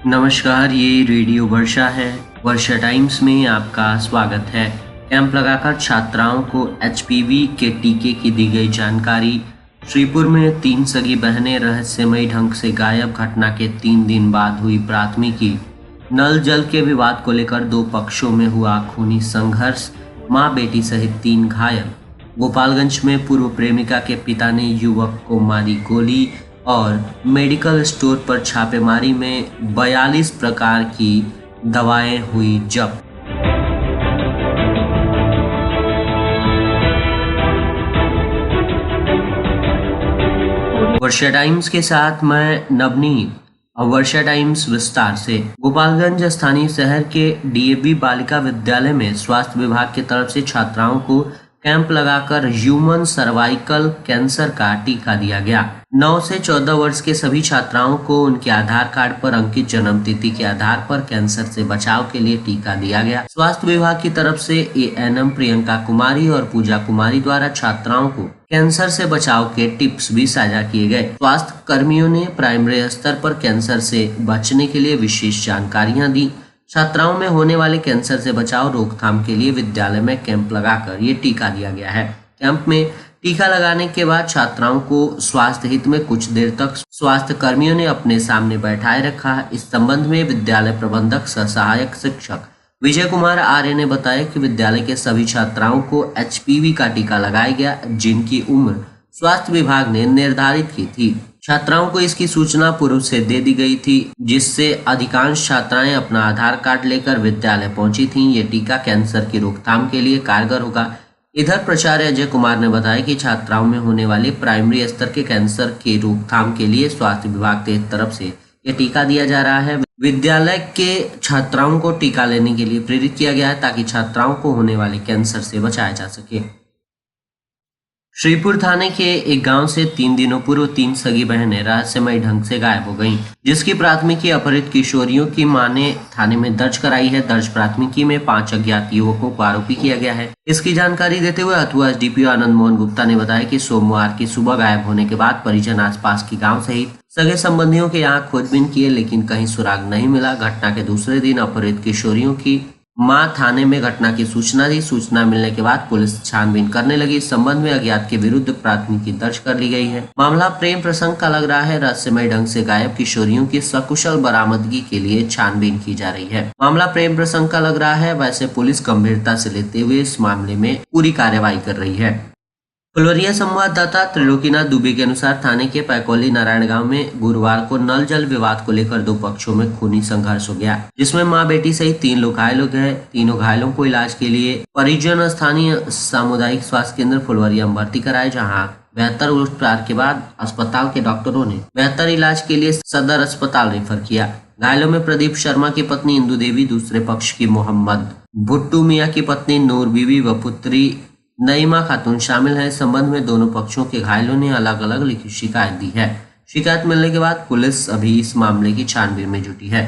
नमस्कार, ये रेडियो वर्षा है। वर्षा टाइम्स में आपका स्वागत है। कैंप लगाकर छात्राओं को एचपीवी के टीके की दी गई जानकारी। श्रीपुर में 3 सगी बहनें रहस्यमयी ढंग से गायब। घटना के 3 दिन बाद हुई प्राथमिकी। नल जल के विवाद को लेकर 2 पक्षों में हुआ खूनी संघर्ष। मां बेटी सहित 3 घायल। गोपालगंज में पूर्व प्रेमिका के पिता ने युवक को मारी गोली। और मेडिकल स्टोर पर छापेमारी में 42 प्रकार की दवाएं हुई जब्त। वर्षा टाइम्स के साथ मैं नवनीत। अब वर्षा टाइम्स विस्तार से। गोपालगंज स्थानीय शहर के डीएवी बालिका विद्यालय में स्वास्थ्य विभाग की तरफ से छात्राओं को कैंप लगाकर ह्यूमन सर्वाइकल कैंसर का टीका दिया गया। 9 से 14 वर्ष के सभी छात्राओं को उनके आधार कार्ड पर अंकित जन्म तिथि के आधार पर कैंसर से बचाव के लिए टीका दिया गया। स्वास्थ्य विभाग की तरफ से एएनएम प्रियंका कुमारी और पूजा कुमारी द्वारा छात्राओं को कैंसर से बचाव के टिप्स भी साझा किए गए। स्वास्थ्य कर्मियों ने प्राइमरी स्तर पर कैंसर से बचने के लिए विशेष जानकारियां दी। छात्राओं में होने वाले कैंसर से बचाव रोकथाम के लिए विद्यालय में कैंप लगाकर ये टीका दिया गया है। कैंप में टीका लगाने के बाद छात्राओं को स्वास्थ्य हित में कुछ देर तक स्वास्थ्य कर्मियों ने अपने सामने बैठाए रखा। इस संबंध में विद्यालय प्रबंधक सह सहायक शिक्षक विजय कुमार आर्य ने बताया कि विद्यालय के सभी छात्राओं को एचपीवी का टीका लगाया गया, जिनकी उम्र स्वास्थ्य विभाग ने निर्धारित की थी। छात्राओं को इसकी सूचना पूर्व से दे दी गई थी, जिससे अधिकांश छात्राएं अपना आधार कार्ड लेकर विद्यालय पहुंची थीं। ये टीका कैंसर की रोकथाम के लिए कारगर होगा। इधर प्राचार्य अजय कुमार ने बताया कि छात्राओं में होने वाले प्राइमरी स्तर के कैंसर की रोकथाम के लिए स्वास्थ्य विभाग की तरफ से ये टीका दिया जा रहा है। विद्यालय के छात्राओं को टीका लेने के लिए प्रेरित किया गया है ताकि छात्राओं को होने वाले कैंसर से बचाया जा सके। श्रीपुर थाने के एक गांव से 3 दिनों पूर्व 3 सगी बहनें रहस्यमयी ढंग से गायब हो गईं, जिसकी प्राथमिकी अपहृत किशोरियों की मां ने थाने में दर्ज कराई है। दर्ज प्राथमिकी में 5 अज्ञात युवकों को आरोपी किया गया है। इसकी जानकारी देते हुए हथुआ एसडीपीओ आनंद मोहन गुप्ता ने बताया कि सोमवार की सुबह गायब होने के बाद परिजन आसपास के गाँव सहित सगे संबंधियों के यहाँ खोजबीन किए, लेकिन कहीं सुराग नहीं मिला। घटना के दूसरे दिन अपहृत किशोरियों की मां थाने में घटना की सूचना दी। सूचना मिलने के बाद पुलिस छानबीन करने लगी। इस संबंध में अज्ञात के विरुद्ध प्राथमिकी दर्ज कर ली गई है। मामला प्रेम प्रसंग का लग रहा है। रहस्यमय ढंग से गायब किशोरियों की सकुशल बरामदगी के लिए छानबीन की जा रही है। मामला प्रेम प्रसंग का लग रहा है, वैसे पुलिस गंभीरता से लेते हुए इस मामले में पूरी कार्रवाई कर रही है। फुलवरिया संवाददाता त्रिलोकीनाथ दुबे के अनुसार थाने के पैकोली नारायण गांव में गुरुवार को नल जल विवाद को लेकर 2 पक्षों में खूनी संघर्ष हो गया, जिसमें मां बेटी सहित 3 लोग घायल हो गए। तीनों घायलों को इलाज के लिए परिजन स्थानीय सामुदायिक स्वास्थ्य केंद्र फुलवरिया में भर्ती कराए, जहां 72 उपचार के बाद अस्पताल के डॉक्टरों ने बेहतर इलाज के लिए सदर अस्पताल रेफर किया। घायलों में प्रदीप शर्मा की पत्नी इंदु देवी, दूसरे पक्ष की मोहम्मद भुट्टू मियाँ की पत्नी नूर बीबी व पुत्री नईमा खातून शामिल है। इस संबंध में दोनों पक्षों के घायलों ने अलग अलग लिखित शिकायत दी है। शिकायत मिलने के बाद पुलिस अभी इस मामले की छानबीन में जुटी है।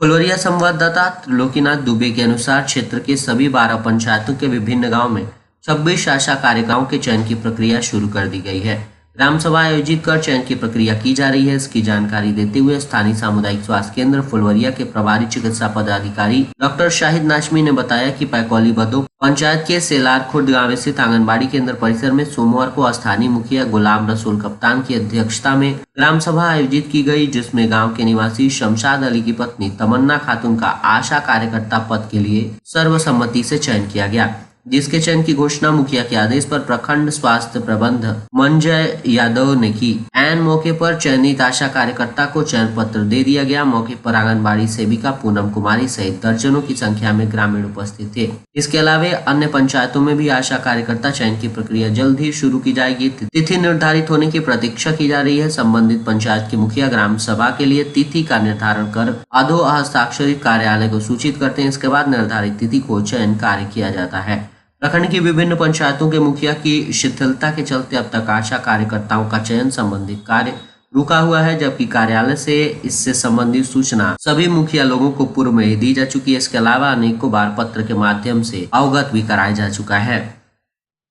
फुलवरिया संवाददाता त्रिलोकीनाथ दुबे के अनुसार क्षेत्र के सभी 12 पंचायतों के विभिन्न गांव में 26 आशा कार्यकर्ताओं के चयन की प्रक्रिया शुरू कर दी गई है। ग्राम सभा आयोजित कर चयन की प्रक्रिया की जा रही है। इसकी जानकारी देते हुए स्थानीय सामुदायिक स्वास्थ्य केंद्र फुलवरिया के प्रभारी चिकित्सा पदाधिकारी डॉक्टर शाहिद नाशमी ने बताया कि पैकोली बदो पंचायत के सेलार खुर्द गांव स्थित आंगनबाड़ी केंद्र परिसर में सोमवार को स्थानीय मुखिया गुलाम रसूल कप्तान की अध्यक्षता में ग्राम सभा आयोजित की गई, जिसमें गांव के निवासी शमशाद अली की पत्नी तमन्ना खातून का आशा कार्यकर्ता पद के लिए सर्वसम्मति से चयन किया गया, जिसके चयन की घोषणा मुखिया के आदेश पर प्रखंड स्वास्थ्य प्रबंधक मंजय यादव ने की। ऐन मौके पर चयनित आशा कार्यकर्ता को चयन पत्र दे दिया गया। मौके पर आंगनबाड़ी सेविका पूनम कुमारी सहित दर्जनों की संख्या में ग्रामीण उपस्थित थे। इसके अलावा अन्य पंचायतों में भी आशा कार्यकर्ता चयन की प्रक्रिया जल्द ही शुरू की जाएगी। तिथि निर्धारित होने की प्रतीक्षा की जा रही है। संबंधित पंचायत के मुखिया ग्राम सभा के लिए तिथि का निर्धारण कर अधो हस्ताक्षरित कार्यालय को सूचित करते हैं। इसके बाद निर्धारित तिथि को चयन कार्य किया जाता है। प्रखंड की विभिन्न पंचायतों के मुखिया की शिथिलता के चलते अब तक आशा कार्यकर्ताओं का चयन संबंधित कार्य रुका हुआ है, जबकि कार्यालय से इससे संबंधित सूचना सभी मुखिया लोगों को पूर्व में ही दी जा चुकी है। इसके अलावा अनेकों बार पत्र के माध्यम से अवगत भी कराया जा चुका है।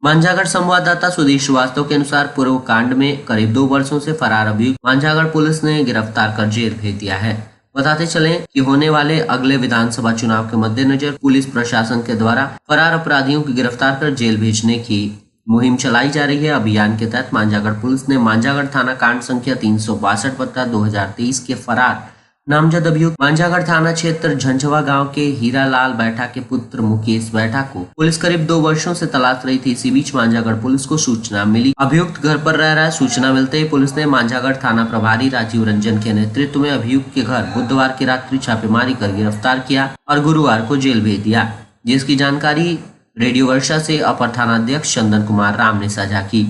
मांझागढ़ संवाददाता सुधीर श्रीवास्तव के अनुसार पूर्व कांड में करीब 2 वर्षों से फरार अभियुक्त मांझागढ़ पुलिस ने गिरफ्तार कर जेल भेज दिया है। बताते चलें कि होने वाले अगले विधानसभा चुनाव के मद्देनजर पुलिस प्रशासन के द्वारा फरार अपराधियों को गिरफ्तार कर जेल भेजने की मुहिम चलाई जा रही है। अभियान के तहत मांझागढ़ पुलिस ने मांझागढ़ थाना कांड संख्या 362/2023 के फरार नामजद अभियुक्त मांझागढ़ थाना क्षेत्र झंझवा गांव के हीरालाल बैठा के पुत्र मुकेश बैठा को पुलिस करीब 2 वर्षों से तलाश रही थी। इसी बीच मांझागढ़ पुलिस को सूचना मिली अभियुक्त घर पर रह रहा है। सूचना मिलते ही पुलिस ने मांझागढ़ थाना प्रभारी राजीव रंजन के नेतृत्व में अभियुक्त के घर बुधवार की रात्रि छापेमारी कर गिरफ्तार किया और गुरुवार को जेल भेज दिया, जिसकी जानकारी रेडियो वर्षा से अपर थानाध्यक्ष चंदन कुमार राम ने साझा की।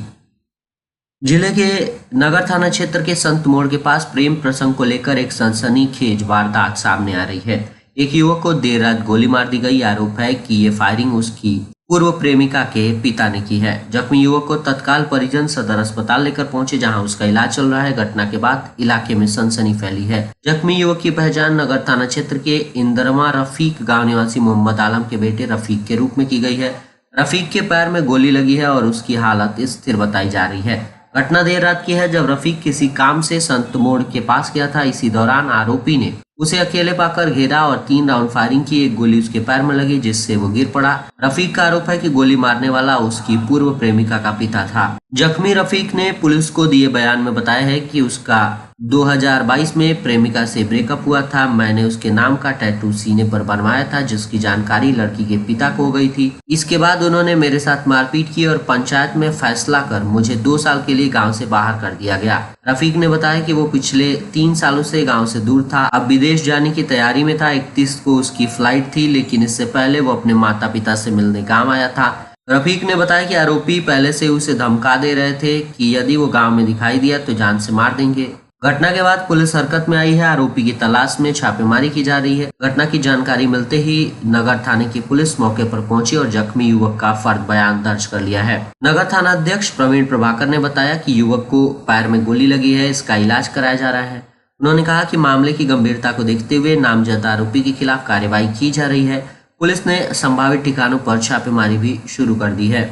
जिले के नगर थाना क्षेत्र के संत मोड़ के पास प्रेम प्रसंग को लेकर एक सनसनीखेज वारदात सामने आ रही है। एक युवक को देर रात गोली मार दी गई। आरोप है कि ये फायरिंग उसकी पूर्व प्रेमिका के पिता ने की है। जख्मी युवक को तत्काल परिजन सदर अस्पताल लेकर पहुंचे, जहां उसका इलाज चल रहा है। घटना के बाद इलाके में सनसनी फैली है। जख्मी युवक की पहचान नगर थाना क्षेत्र के इंदरमा रफीक गांव निवासी मोहम्मद आलम के बेटे रफीक के रूप में की गई है। रफीक के पैर में गोली लगी है और उसकी हालत स्थिर बताई जा रही है। घटना देर रात की है, जब रफीक किसी काम से संत मोड़ के पास गया था। इसी दौरान आरोपी ने उसे अकेले पाकर घेरा और 3 राउंड फायरिंग की। एक गोली उसके पैर में लगी, जिससे वो गिर पड़ा। रफीक का आरोप है कि गोली मारने वाला उसकी पूर्व प्रेमिका का पिता था। जख्मी रफीक ने पुलिस को दिए बयान में बताया है कि उसका 2022 में प्रेमिका से ब्रेकअप हुआ था। मैंने उसके नाम का टैटू सीने पर बनवाया था, जिसकी जानकारी लड़की के पिता को हो गई थी। इसके बाद उन्होंने मेरे साथ मारपीट की और पंचायत में फैसला कर मुझे 2 साल के लिए गांव से बाहर कर दिया गया। रफीक ने बताया कि वो पिछले 3 सालों से गांव से दूर था, अब विदेश जाने की तैयारी में था। 31 को उसकी फ्लाइट थी, लेकिन इससे पहले वो अपने माता पिता से मिलने गाँव आया था। रफीक ने बताया कि आरोपी पहले से उसे धमका दे रहे थे कि यदि वो गांव में दिखाई दिया तो जान से मार देंगे। घटना के बाद पुलिस हरकत में आई है। आरोपी की तलाश में छापेमारी की जा रही है। घटना की जानकारी मिलते ही नगर थाने की पुलिस मौके पर पहुंची और जख्मी युवक का फर्द बयान दर्ज कर लिया है। नगर थाना अध्यक्ष प्रवीण प्रभाकर ने बताया कि युवक को पैर में गोली लगी है, इसका इलाज कराया जा रहा है। उन्होंने कहा कि मामले की गंभीरता को देखते हुए नामजद आरोपी के खिलाफ कार्रवाई की जा रही है। पुलिस ने संभावित ठिकानों पर छापेमारी भी शुरू कर दी है।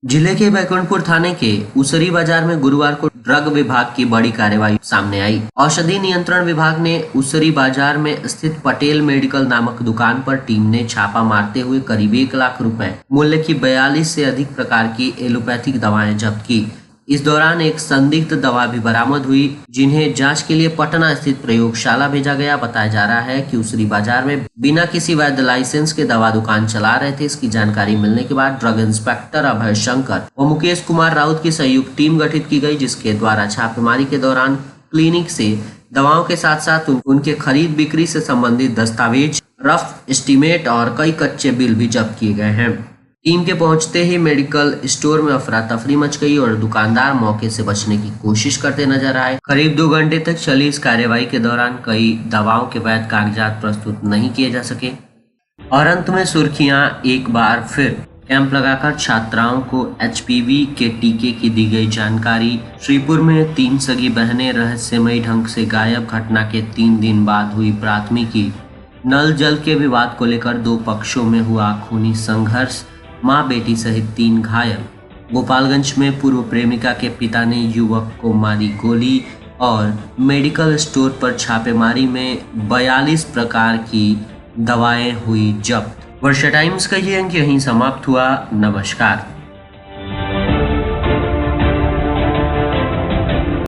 जिले के बैकुंठपुर थाने के उसरी बाजार में गुरुवार को ड्रग विभाग की बड़ी कार्रवाई सामने आई। औषधि नियंत्रण विभाग ने उसरी बाजार में स्थित पटेल मेडिकल नामक दुकान पर टीम ने छापा मारते हुए करीब 1 लाख रुपए मूल्य की 42 से अधिक प्रकार की एलोपैथिक दवाएं जब्त की। इस दौरान एक संदिग्ध दवा भी बरामद हुई, जिन्हें जांच के लिए पटना स्थित प्रयोगशाला भेजा गया। बताया जा रहा है कि उसरी बाजार में बिना किसी वैध लाइसेंस के दवा दुकान चला रहे थे। इसकी जानकारी मिलने के बाद ड्रग इंस्पेक्टर अभय शंकर और मुकेश कुमार राउत की संयुक्त टीम गठित की गई, जिसके द्वारा छापेमारी के दौरान क्लिनिक से दवाओं के साथ साथ उनके खरीद बिक्री से संबंधित दस्तावेज, रफ एस्टीमेट और कई कच्चे बिल भी जब्त किए गए हैं। टीम के पहुंचते ही मेडिकल स्टोर में अफरा तफरी मच गई और दुकानदार मौके से बचने की कोशिश करते नजर आए। करीब 2 घंटे तक चली इस कार्रवाई के दौरान कई दवाओं के वैध कागजात प्रस्तुत नहीं किए जा सके। और अंत में सुर्खियां एक बार फिर। कैंप लगाकर छात्राओं को HPV के टीके की दी गई जानकारी। श्रीपुर में 3 सगी बहनें रहस्यमयी ढंग से गायब। घटना के 3 दिन बाद हुई प्राथमिकी। नल जल के विवाद को लेकर 2 पक्षों में हुआ खूनी संघर्ष। मां बेटी सहित 3 घायल। गोपालगंज में पूर्व प्रेमिका के पिता ने युवक को मारी गोली। और मेडिकल स्टोर पर छापेमारी में 42 प्रकार की दवाएं हुई जब्त। वर्षा टाइम्स का ये अंक यहीं समाप्त हुआ। नमस्कार।